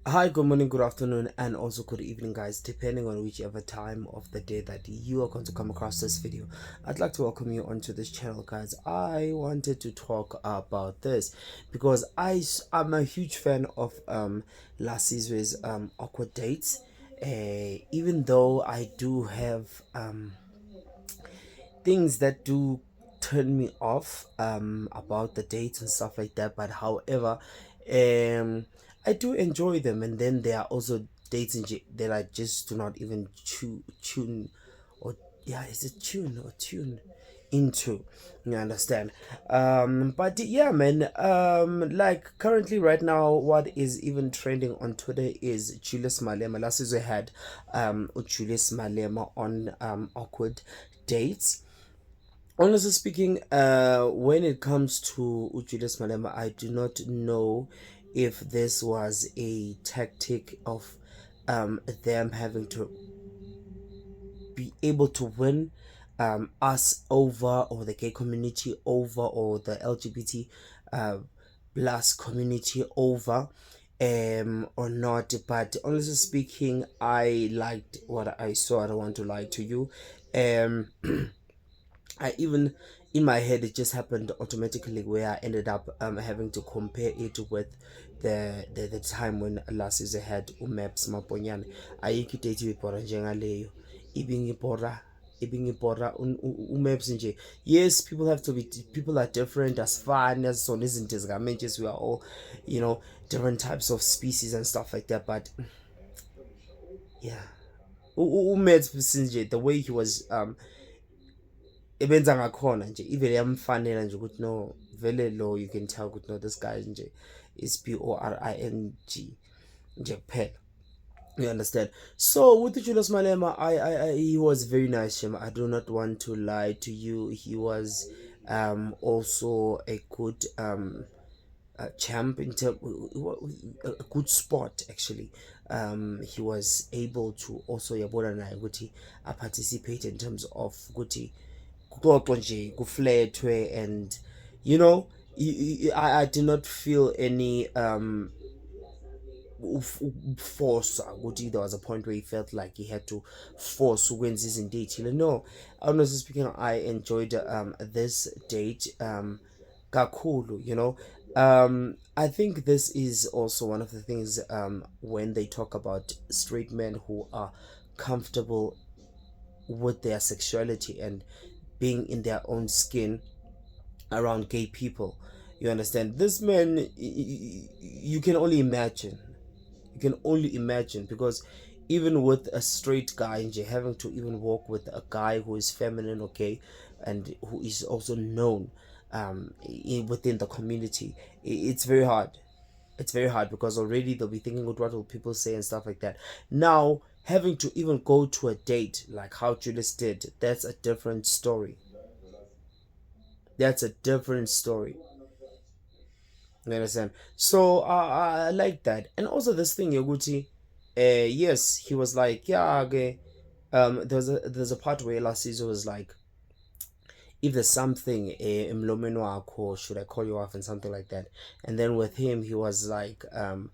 Hi, good morning, good afternoon, and also good evening, guys, depending on whichever time of the day that you are going to come across this video. I'd like to welcome you onto this channel, guys. I wanted to talk about this because I'm a huge fan of Lasizwe's awkward dates. Even though I do have things that do turn me off about the dates and stuff like that, but however, I do enjoy them. And then there are also dates that I just do not even tune or yeah, is it tune or tune into, you understand? But yeah, man, like currently right now, what is even trending on Twitter is Julius Malema. Last year we had Julius Malema on awkward dates. Honestly speaking, when it comes to Julius Malema, I do not know if this was a tactic of them having to be able to win us over, or the gay community over, or the LGBT uh, plus community over, or not. But honestly speaking, I liked what I saw. I don't want to lie to you. Um, I even in my head it just happened automatically where I ended up having to compare it with the time when Lasizwe had uMaps Maponyane. Ayikho idate ibibhora njengaleyo. Ibingibhora uMaps nje. Yes, people are different as far as on izinto zikamentshes. We are all, different types of species and stuff like that. But yeah, uMaps nje, the way he was ebenza ngakhona nje ivele yamfanela nje ukuthi no, vele lo, you can tell ukuthi no, this guy nje is Boring nje kuphela. You understand? So with Julius Malema, he was very nice, Shema. I do not want to lie to you. He was also a good champ in term, a good sport actually. He was able to also yabona naye ukuthi participate in terms of ukuthi kuxoxwe nje kuflethwe, and you know I did not feel any force ukuthi there was a point where he felt like he had to force ukwenza izinto ey'thile. No, honestly speaking, I enjoyed this date kakhulu, I think this is also one of the things when they talk about straight men who are comfortable with their sexuality and being in their own skin around gay people. You understand? This man, you can only imagine. You can only imagine, because even with a straight guy and you're having to even walk with a guy who is feminine, okay, and who is also known within the community, it's very hard. It's very hard because already they'll be thinking, what will people say and stuff like that. Now, having to even go to a date like how Julius did, that's a different story. That's a different story. You understand? So I like that. And also this thing, Yoguti, yes, he was like, yeah, okay. There's a part where Lasizo was like, if there's something emlomeni wakho, should I call you off and something like that. And then with him, he was like, if I'm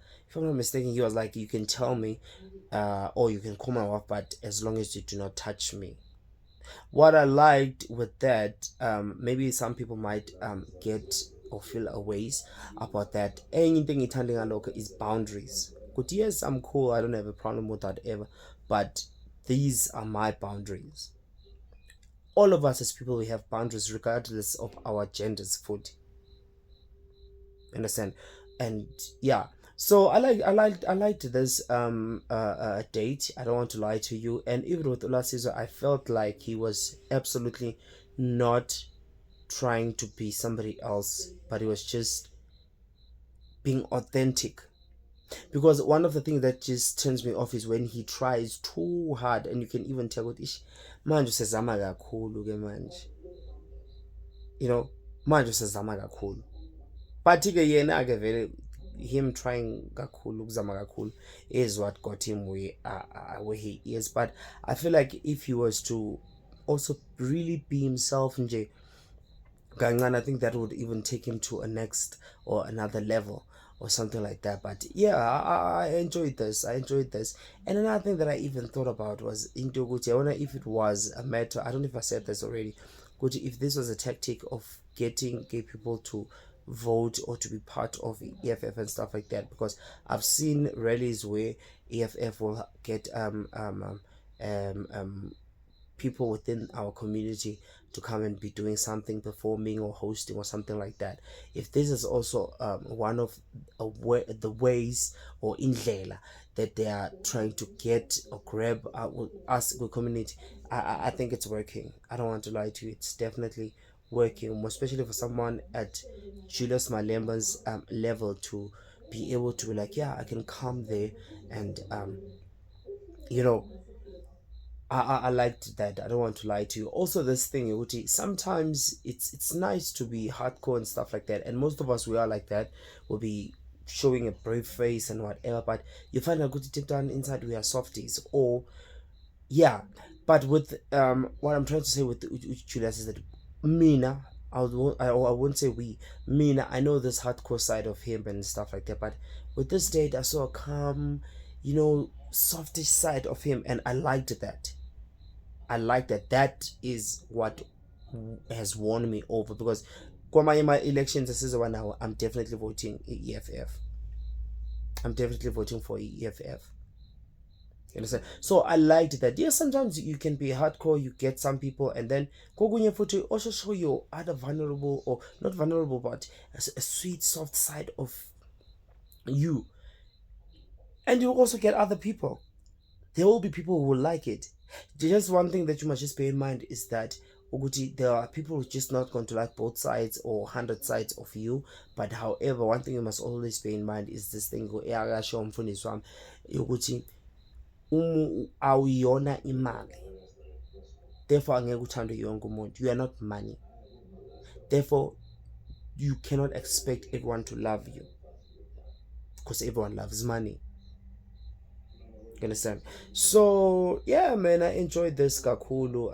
not mistaken, he was like, you can tell me, or you can call my wife, but as long as you do not touch me. What I liked with that, maybe some people might get or feel a ways about that. Anything itanding local is boundaries. Good, yes, I'm cool. I don't have a problem with that ever, but these are my boundaries. All of us as people, we have boundaries regardless of our genders. Food, understand? And yeah, so I liked this date. I don't want to lie to you. And even with Olasizo, I felt like he was absolutely not trying to be somebody else, but he was just being authentic. Because one of the things that just turns me off is when he tries too hard, and you can even tell with ish manje usezama kakhulu ke manje, manje usezama kakhulu. But ke yena ke vele, him trying kakhulu ukuzama kakhulu is what got him where he is. But I feel like if he was to also really be himself nje kancane, I think that would even take him to a next or another level or something like that. But yeah, I enjoyed this. I enjoyed this. And another thing that I even thought about was into Gucci. I wonder if it was a matter. I don't know if I said this already. Gucci, if this was a tactic of getting gay people to vote or to be part of EFF and stuff like that. Because I've seen rallies where EFF will get people within our community to come and be doing something, performing or hosting or something like that. If this is also one of the ways or indlela that they are trying to get or grab us, the community, I think it's working. I don't want to lie to you. It's definitely working, especially for someone at Julius Malemba's level to be able to be like, yeah, I can come there and you know I liked that. I don't want to lie to you. Also, this thing, Uti, sometimes it's nice to be hardcore and stuff like that. And most of us we are like that. We'll be showing a brave face and whatever. But you find a good deep down inside we are softies. Or yeah. But with what I'm trying to say with Julius is that Mina, I won't say we. Mina, I know this hardcore side of him and stuff like that. But with this date, I saw a calm, softish side of him, and I liked that. I like that. That is what has won me over because kwamanye my elections this is one now I'm definitely voting EFF. I'm definitely voting for EFF. You understand? So I liked that. Yes, sometimes you can be hardcore, you get some people, and then kogunye futhi also show your other vulnerable or not vulnerable, but a sweet, soft side of you, and you also get other people. There will be people who will like it. Just one thing that you must just bear in mind is that Uguti, there are people who are just not going to like both sides or 100 sides of you. But however, one thing you must always bear in mind is this thing go eyakasho umfundisi wami ukuthi awuyona imali. Therefore angeke uthande yonke umuntu. You are not money. Therefore you cannot expect everyone to love you because everyone loves money. You understand? So yeah, man, I enjoyed this kakulu.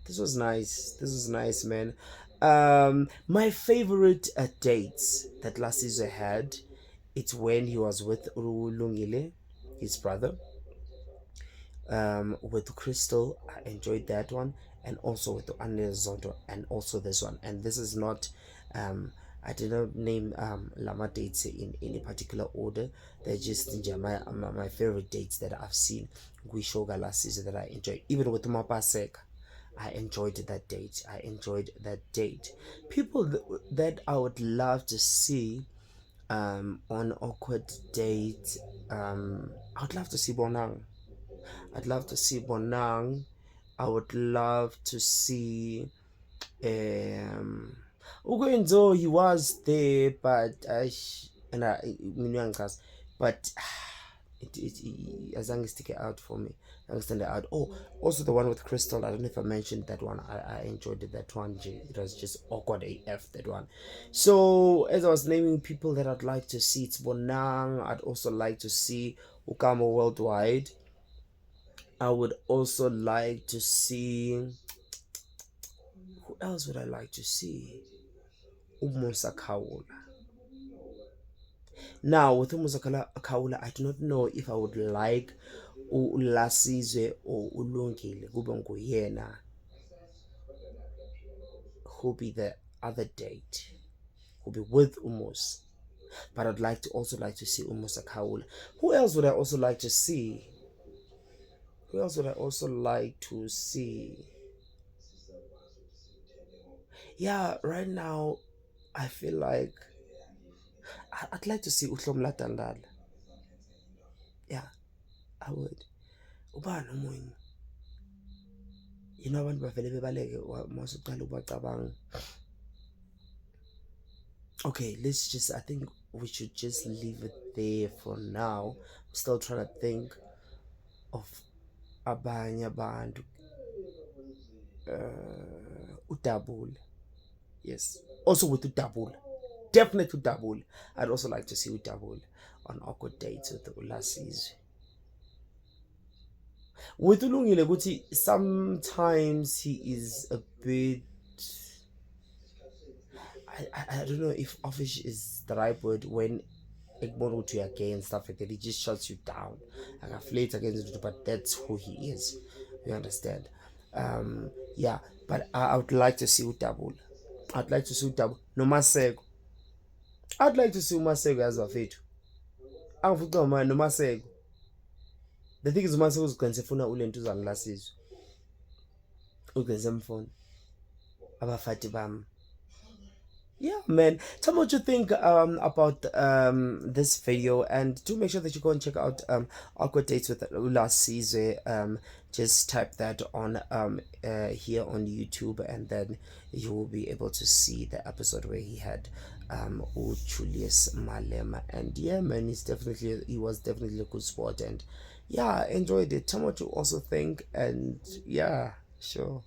This was nice. This was nice, man. My favorite dates that last season had, it's when he was with Lungile, his brother. With Crystal, I enjoyed that one, and also with Anne Zondo, and also this one. And this is not, I did not name Lama dates in any particular order. They're just my favorite dates that I've seen. Guishoga last season that I enjoyed, even with Mapasek. I enjoyed that date. I enjoyed that date. People that I would love to see on awkward date. I would love to see Bonang. I'd love to see Bonang. I would love to see Ugoenzo. He was there, but and but azange stick it out for me. I stand it out. Oh, also the one with Crystal. I don't know if I mentioned that one. I enjoyed that one. It was just awkward AF that one. So as I was naming people that I'd like to see, it's Bonang. I'd also like to see Ukamo Worldwide. I would also like to see. Who else would I like to see? Umusa Kaula. Now, with Umusa Kaula, I do not know if I would like uLasizwe or uLungile kube nguyena who be the other date, who be with Umus. But I'd like to also like to see Umusa Kaula. Who else would I also like to see? Who else would I also like to see? Yeah, right now I feel like I'd like to see Uhlomla Dandala. Yeah, I would. Ubani omunye? Abantu bavele bebaleke masuqala ubacabanga. Okay, let's just, I think we should just leave it there for now. I'm still trying to think of abanye abantu. Udabula. Yes. Also with Udabula. Definitely Udabula. I'd also like to see Udabula on awkward dates with Ulasizwe. With Ulungile ukuthi sometimes he is a bit, I don't know if offish is the right word when ekubona ukuthi you're gay and stuff like that, he just shuts you down. Akaflate against it, but that's who he is. You understand? Yeah, but I would like to see uDabula. I'd like to see uDabula noMaseko. I'd like to see uMaseko as bafethu. Angifuna ukuba noMaseko. The thing is uMaseko uzigcina sefuna ulento uzangilasizwe. Ugcina semfuna abafati bami. Yeah, man. Tell me what you think about this video, and do make sure that you go and check out Awkward Dates with Ula Caesar. Just type that on here on YouTube, and then you will be able to see the episode where he had Julius Malema. And yeah, man, he was definitely a good sport, and yeah, I enjoyed it. Tell me what you also think, and yeah, sure.